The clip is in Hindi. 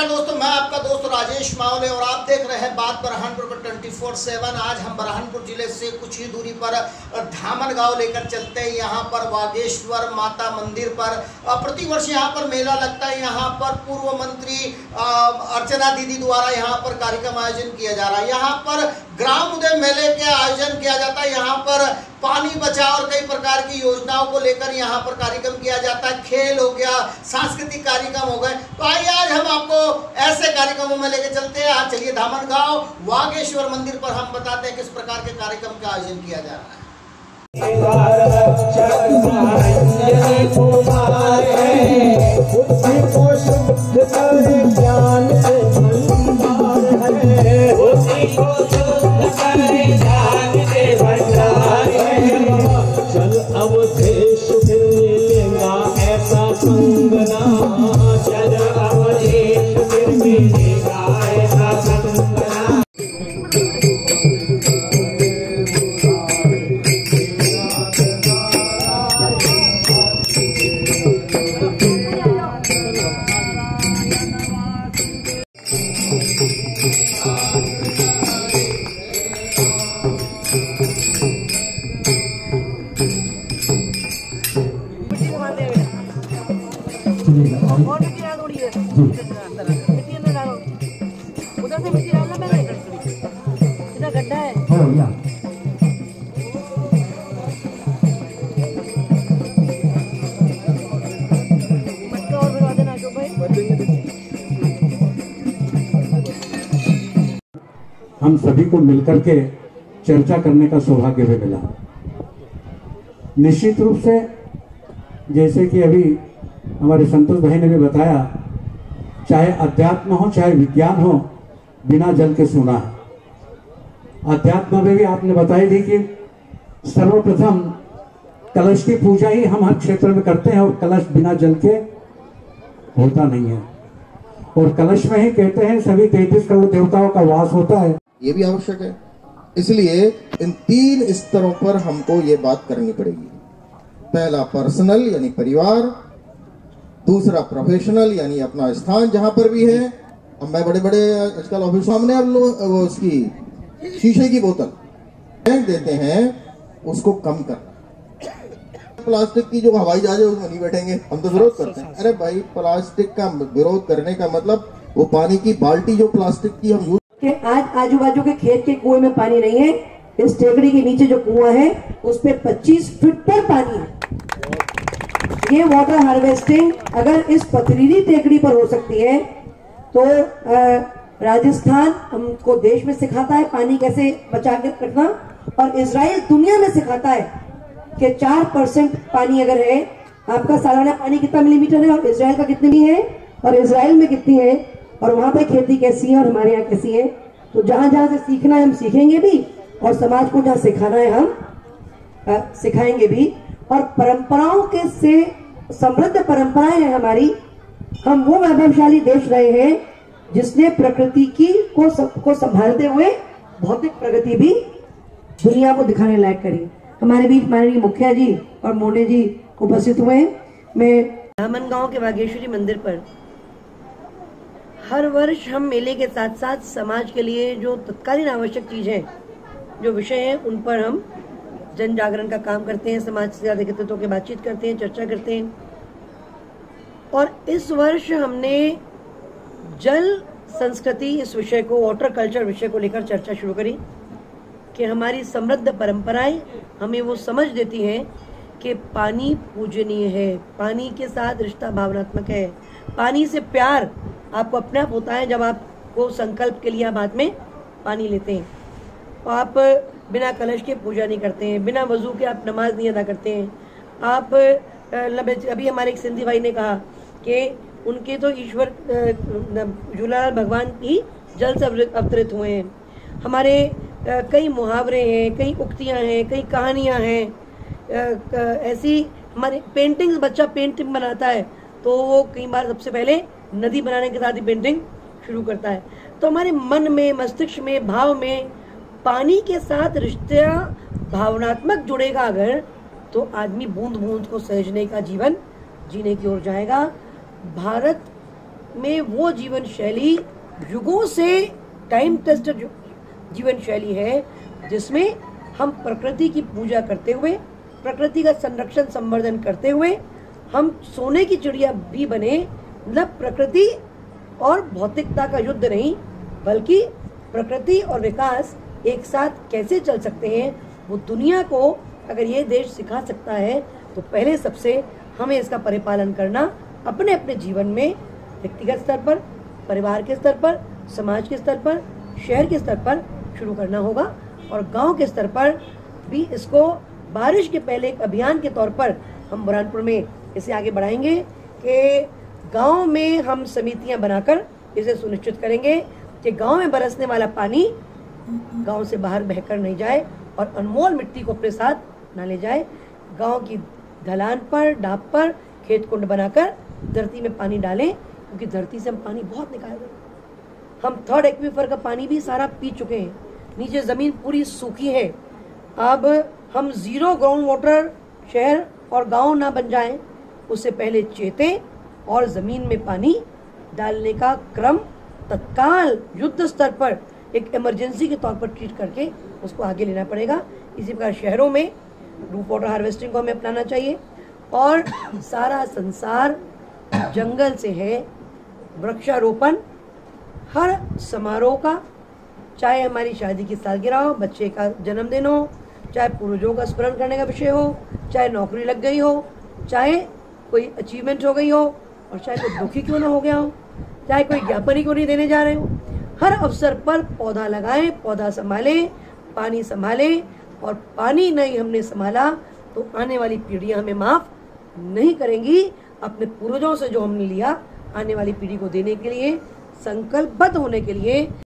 नमस्कार दोस्तों, मैं आपका दोस्त राजेश मावले और आप देख रहे हैं बात बरहानपुर पर 24/7। आज हम बरहानपुर जिले से कुछ ही दूरी पर धामन गांव लेकर चलते हैं। यहाँ पर वागेश्वर माता मंदिर पर प्रतिवर्ष यहाँ पर मेला लगता है। यहाँ पर पूर्व मंत्री अर्चना दीदी द्वारा यहाँ पर कार्यक्रम आयोजन किया जा रहा है। यहाँ पर ग्राम उदय मेले के आयोजन किया जाता है। यहाँ पर पानी बचाओ और कई प्रकार की योजनाओं को लेकर यहाँ पर कार्यक्रम किया जाता है। खेल हो गया, सांस्कृतिक कार्यक्रम हो गए। तो आइए आज हम आपको ऐसे कार्यक्रमों में लेकर चलते हैं। आज चलिए धामन गांव वागेश्वर मंदिर पर हम बताते हैं किस प्रकार के कार्यक्रम का आयोजन किया जा रहा है। चल अब देश फिर मिलेगा ऐसा कंगना, चल अब देश फिर मिलेगा ऐसा कंगना। और मिट्टी डाल थोड़ी है, मिट्टी अंदर डालो, उधर से मिट्टी डालना पहले, इधर गड्ढा है। मटका और भिजवा देना अशोक भाई। हम सभी को मिलकर के चर्चा करने का सौभाग्य भी मिला। निश्चित रूप से जैसे कि अभी हमारे संतोष भाई ने भी बताया, चाहे अध्यात्म हो चाहे विज्ञान हो, बिना जल के सूना है। अध्यात्म में भी आपने बताई दी कि सर्वप्रथम कलश की पूजा ही हम हर क्षेत्र में करते हैं और कलश बिना जल के होता नहीं है। और कलश में ही कहते हैं सभी 33 करोड़ देवताओं का वास होता है। ये भी आवश्यक है। इसलिए इन 3 स्तरों पर हमको ये बात करनी पड़ेगी। पहला पर्सनल यानी परिवार, दूसरा प्रोफेशनल यानी अपना स्थान जहां पर भी है। अब मैं बड़े बड़े आजकल ऑफिस सामने अब लोग वो उसकी शीशे की बोतल फेंक देते हैं, उसको कम करना। प्लास्टिक की जो हवाई जहाज है उसमें नहीं बैठेंगे, हम तो विरोध करते हैं। अरे भाई, प्लास्टिक का विरोध करने का मतलब वो पानी की बाल्टी जो प्लास्टिक की हम यूज कि आज आजू बाजू के खेत के कुएं में पानी नहीं है। इस टेकड़ी के नीचे जो कुआं है उस पे 25 फीट पर पानी है। ये वाटर हार्वेस्टिंग अगर इस पथरीली टेकड़ी पर हो सकती है तो राजस्थान हमको देश में सिखाता है पानी कैसे बचा के रखना, और इजराइल दुनिया में सिखाता है कि 4% पानी अगर है, आपका सालाना पानी कितना मिलीमीटर है और इजराइल का कितने भी है, और इजराइल में कितनी है, और वहां पे खेती कैसी है और हमारे यहाँ कैसी है। तो जहां जहां से सीखना है हम सीखेंगे भी, और समाज को जहां सिखाना है हम सिखाएंगे भी। और परंपराओं के से समृद्ध परंपराएं हैं हमारी। हम वो वैभवशाली देश रहे हैं जिसने प्रकृति की को संभालते हुए भौतिक प्रगति भी दुनिया को दिखाने लायक करी। हमारे बीच माननीय मुखिया जी और मोने जी उपस्थित हुए हैं। मैं धामन गांव के वागेश्वरी मंदिर पर हर वर्ष हम मेले के साथ साथ समाज के लिए जो तत्कालीन आवश्यक चीजें, जो विषय हैं, उन पर हम जन जागरण का काम करते हैं, समाज से ज्यादा नेतृत्व के बातचीत करते हैं, चर्चा करते हैं। और इस वर्ष हमने जल संस्कृति इस विषय को, वाटर कल्चर विषय को लेकर चर्चा शुरू करी कि हमारी समृद्ध परंपराएं हमें वो समझ देती हैं कि पानी पूजनीय है, पानी के साथ रिश्ता भावनात्मक है, पानी से प्यार आपको अपने आप होता है जब आपको संकल्प के लिए आप हाथ में पानी लेते हैं। और आप बिना कलश के पूजा नहीं करते हैं, बिना वजू के आप नमाज नहीं अदा करते हैं। आप अभी हमारे एक सिंधी भाई ने कहा कि उनके तो ईश्वर झूलालाल भगवान ही जल से अवतरित हुए हैं। हमारे कई मुहावरे हैं, कई उक्तियां हैं, कई कहानियां हैं। ऐसी हमारे पेंटिंग्स, बच्चा पेंटिंग बनाता है तो वो कई बार सबसे पहले नदी बनाने के साथ ही पेंटिंग शुरू करता है। तो हमारे मन में, मस्तिष्क में, भाव में पानी के साथ रिश्ता भावनात्मक जुड़ेगा अगर, तो आदमी बूंद बूंद को सहेजने का जीवन जीने की ओर जाएगा। भारत में वो जीवन शैली युगों से टाइम टेस्टेड जीवन शैली है, जिसमें हम प्रकृति की पूजा करते हुए, प्रकृति का संरक्षण संवर्धन करते हुए हम सोने की चिड़िया भी बने। मतलब प्रकृति और भौतिकता का युद्ध नहीं, बल्कि प्रकृति और विकास एक साथ कैसे चल सकते हैं, वो दुनिया को अगर ये देश सिखा सकता है, तो पहले सबसे हमें इसका परिपालन करना अपने अपने जीवन में, व्यक्तिगत स्तर पर, परिवार के स्तर पर, समाज के स्तर पर, शहर के स्तर पर शुरू करना होगा। और गांव के स्तर पर भी इसको बारिश के पहले एक अभियान के तौर पर हम बुरहानपुर में इसे आगे बढ़ाएंगे कि गांव में हम समितियां बनाकर इसे सुनिश्चित करेंगे कि गांव में बरसने वाला पानी गांव से बाहर बहकर नहीं जाए और अनमोल मिट्टी को अपने साथ ना ले जाए। गांव की ढलान पर, डाब पर खेत कुंड बनाकर धरती में पानी डालें, क्योंकि धरती से हम पानी बहुत निकाल रहे हैं। हम थर्ड एक्वीफर का पानी भी सारा पी चुके हैं, नीचे जमीन पूरी सूखी है। अब हम जीरो ग्राउंड वाटर शहर और गांव ना बन जाएं, उससे पहले चेतें और जमीन में पानी डालने का क्रम तत्काल युद्ध स्तर पर एक इमरजेंसी के तौर पर ट्रीट करके उसको आगे लेना पड़ेगा। इसी प्रकार शहरों में रूफ वाटर हार्वेस्टिंग को हमें अपनाना चाहिए। और सारा संसार जंगल से है, वृक्षारोपण हर समारोह का, चाहे हमारी शादी की सालगिरह हो, बच्चे का जन्मदिन हो, चाहे पूर्वजों का स्मरण करने का विषय हो, चाहे नौकरी लग गई हो, चाहे कोई अचीवमेंट हो गई हो, और चाहे कोई दुखी क्यों ना हो गया हो, चाहे कोई ज्ञापन ही क्यों नहीं देने जा रहे हो, हर अवसर पर पौधा लगाएं, पौधा संभालें, पानी संभालें। और पानी नहीं हमने संभाला तो आने वाली पीढ़ियां हमें माफ नहीं करेंगी। अपने पूर्वजों से जो हमने लिया आने वाली पीढ़ी को देने के लिए संकल्पबद्ध होने के लिए